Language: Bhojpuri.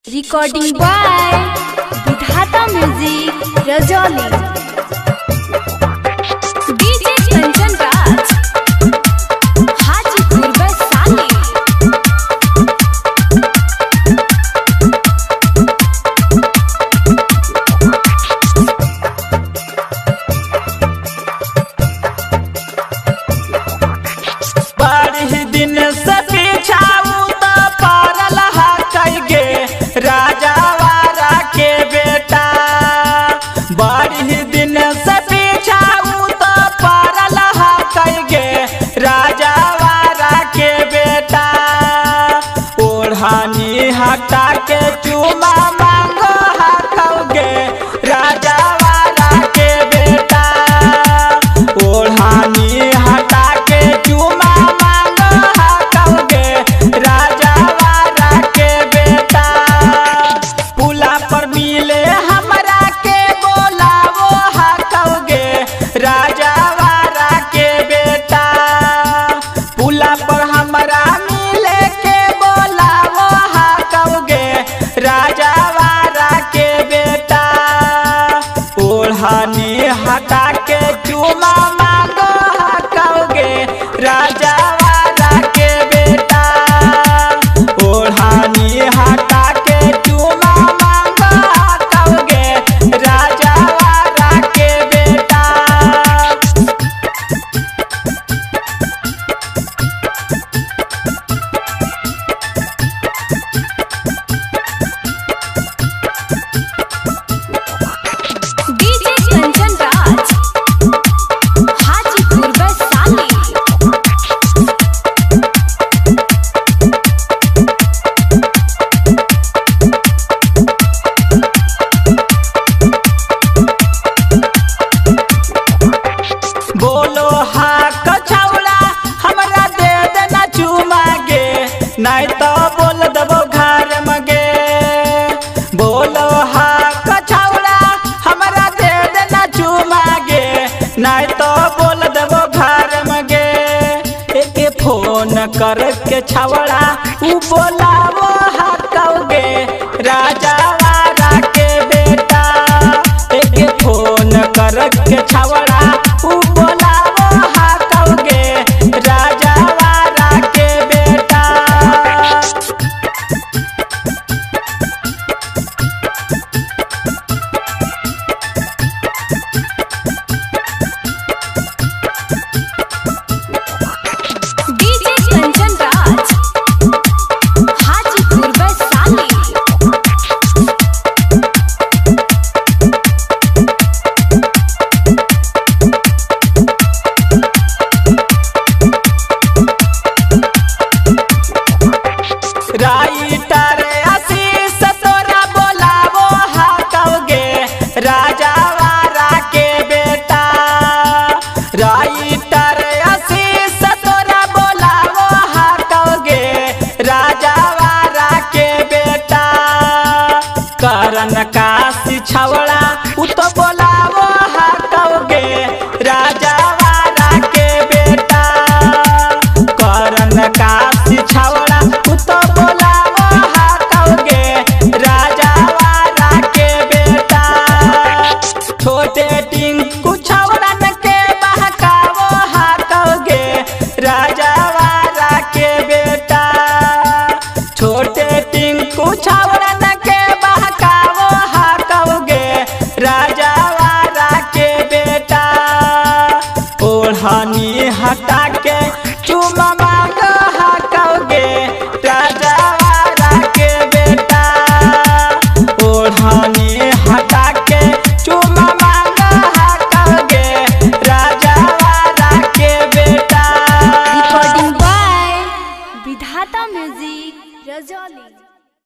रिकॉर्डिंग बाय विधाता म्यूजिक रजौली। डीजे कंचन राज हाजीपुर वैशाली। बड़ी दिन से पीछाऊ तो पारल गे राजा वारा के बेटा। बड़ी दिन से पीछाऊ तो पारल गे राजा वारा के बेटा। ओढ़ानी हटा के चूमा मांगो हाथोगे राजा वारा के बेटा। ओढ़ानी हटा के चूमा हटा के चूमा मांगो हटोगे राजा वाला के बेटा। ओढ़ानी हटा के चूमा मांगो हटोगे राजा वाला के बेटा। बोलो हाँ कछौड़ा हमरा दे देना चूमा गे, नहीं तो बोल देबो घर मगे। बोलो हाँ कछौड़ा हमरा दे देना चूमा गे, नहीं तो बोल देबो घर मगे। एक फोन करके छौड़ा उ बोलावो हटोगे राजा वाला के बेटा। एक फोन करके छौड़ा उ बोलावो हटोगे राजा वाला के बेटा। डीजे कंचन राज हाजीपुर वैशाली। राइटर आशीष तोरा बोलावो हटोगे राजा वाला के बेटा। राइटर आशीष तोरा बोलावो हटोगे राजा वाला के बेटा। करन काशी छौड़ा